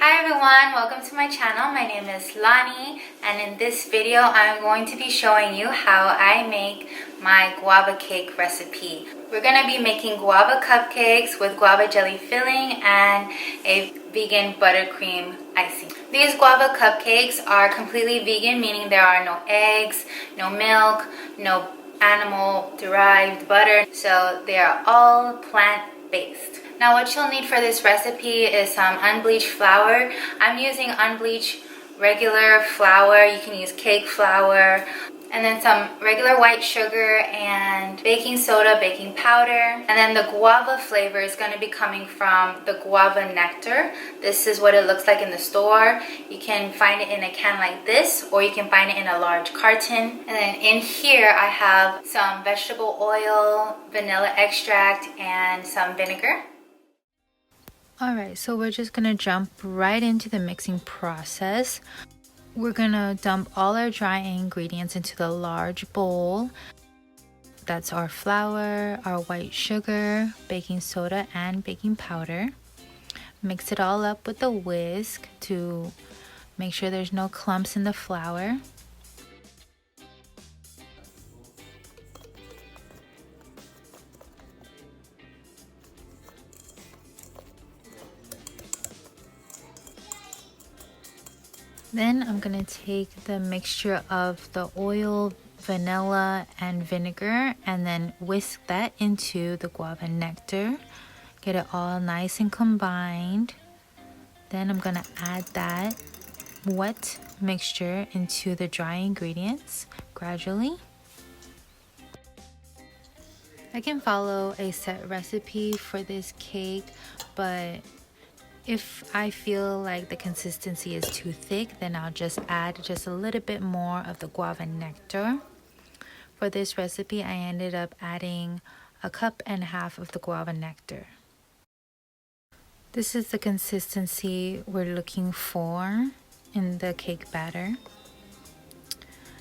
Hi everyone, welcome to my channel. My name is Lani, and in this video I'm going to be showing you how I make my guava cake recipe. We're going to be making guava cupcakes with guava jelly filling and a vegan buttercream icing. These guava cupcakes are completely vegan, meaning there are no eggs, no milk, no animal derived butter, so they are all plant-based. Now what you'll need for this recipe is some unbleached flour. I'm using unbleached regular flour. You can use cake flour. And then some regular white sugar and baking soda, baking powder. And then the guava flavor is going to be coming from the guava nectar. This is what it looks like in the store. You can find it in a can like this, or you can find it in a large carton. And then in here I have some vegetable oil, vanilla extract, and some vinegar. Alright, so we're just gonna jump right into the mixing process. We're gonna dump all our dry ingredients into the large bowl. That's our flour, our white sugar, baking soda, and baking powder. Mix it all up with a whisk to make sure there's no clumps in the flour. Then I'm gonna take the mixture of the oil, vanilla, and vinegar and then whisk that into the guava nectar. Get it all nice and combined. Then I'm gonna add that wet mixture into the dry ingredients gradually. I can follow a set recipe for this cake, but if I feel like the consistency is too thick, then I'll just add just a little bit more of the guava nectar. For this recipe, I ended up adding 1.5 cups of the guava nectar. This is the consistency we're looking for in the cake batter.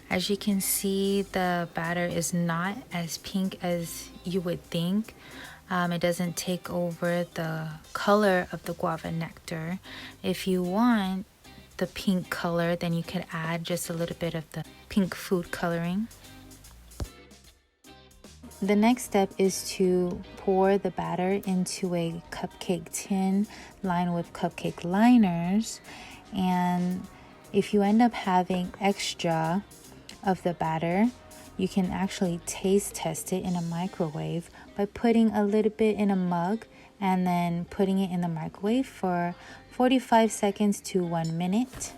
As you can see, the batter is not as pink as you would think. It doesn't take over the color of the guava nectar. If you want the pink color, then you could add just a little bit of the pink food coloring. The next step is to pour the batter into a cupcake tin lined with cupcake liners. And if you end up having extra of the batter, you can actually taste test it in a microwave by putting a little bit in a mug and then putting it in the microwave for 45 seconds to 1 minute.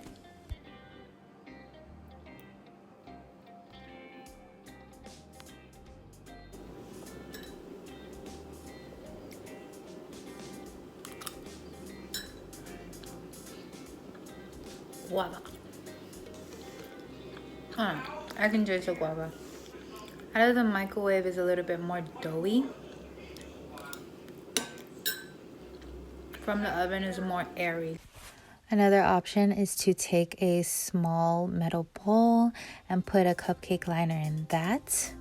Guava. I can taste the guava. Out of the microwave is a little bit more doughy. From the oven is more airy. Another option is to take a small metal bowl and put a cupcake liner in that,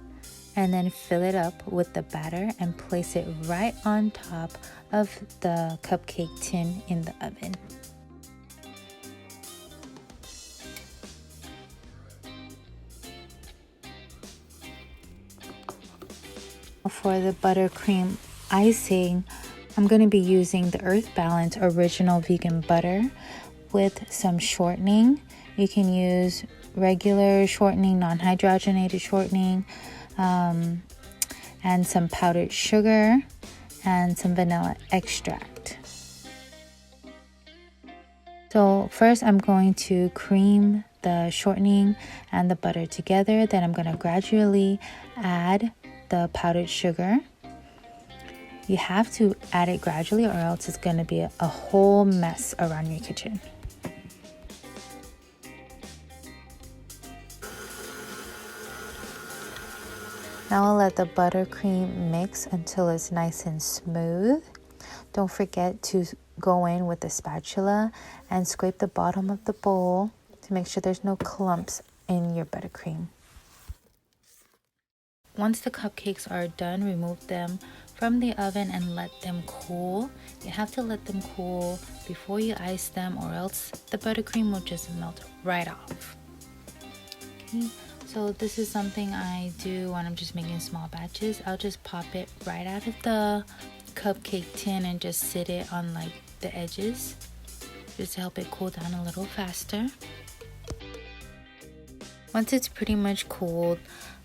and then fill it up with the batter and place it right on top of the cupcake tin in the oven. For the buttercream icing, I'm going to be using the Earth Balance Original Vegan Butter with some shortening. You can use regular shortening, non-hydrogenated shortening, and some powdered sugar and some vanilla extract. So first I'm going to cream the shortening and the butter together. Then I'm going to gradually add the powdered sugar. You have to add it gradually or else it's going to be a whole mess around your kitchen. Now I'll let the buttercream mix until it's nice and smooth. Don't forget to go in with the spatula and scrape the bottom of the bowl to make sure there's no clumps in your buttercream. Once the cupcakes are done, remove them from the oven and let them cool. You have to let them cool before you ice them, or else the buttercream will just melt right off. Okay, so this is something I do when I'm just making small batches. I'll just pop it right out of the cupcake tin and just sit it on like the edges, just to help it cool down a little faster. Once it's pretty much cooled,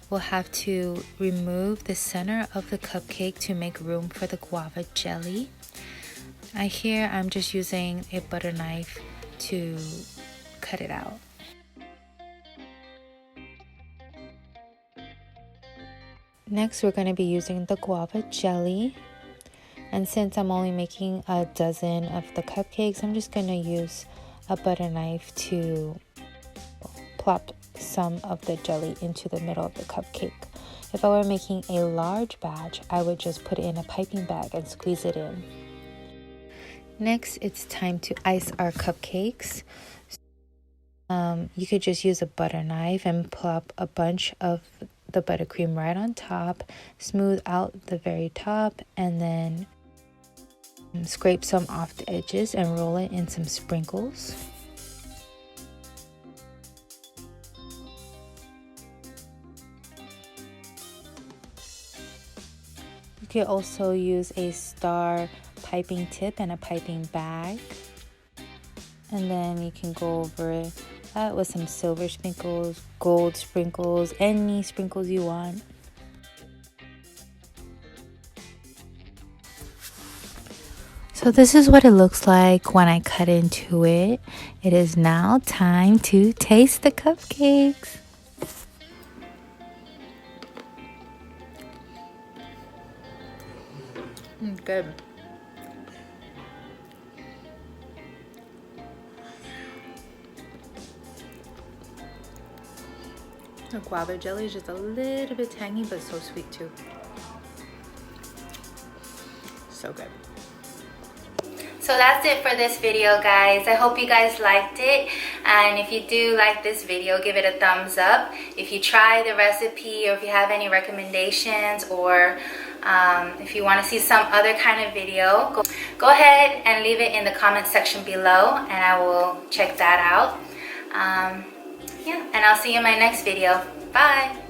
we'll have to remove the center of the cupcake to make room for the guava jelly. Here I'm just using a butter knife to cut it out. Next, we're going to be using the guava jelly. And since I'm only making a dozen of the cupcakes, I'm just going to use a butter knife to plop some of the jelly into the middle of the cupcake. If I were making a large batch, I would just put it in a piping bag and squeeze it in. Next, it's time to ice our cupcakes. You could just use a butter knife and plop a bunch of the buttercream right on top, smooth out the very top, and then scrape some off the edges and roll it in some sprinkles. You can also use a star piping tip and a piping bag, and then you can go over that with some silver sprinkles, gold sprinkles, any sprinkles you want. So this is what it looks like when I cut into it. It is now time to taste the cupcakes. Good. The guava jelly is just a little bit tangy, but so sweet too. So good. So that's it for this video, guys. I hope you guys liked it, and if you do like this video, give it a thumbs up. If you try the recipe, or if you have any recommendations, or if you want to see some other kind of video, go ahead and leave it in the comment section below, and I will check that out. Yeah, and I'll see you in my next video. Bye!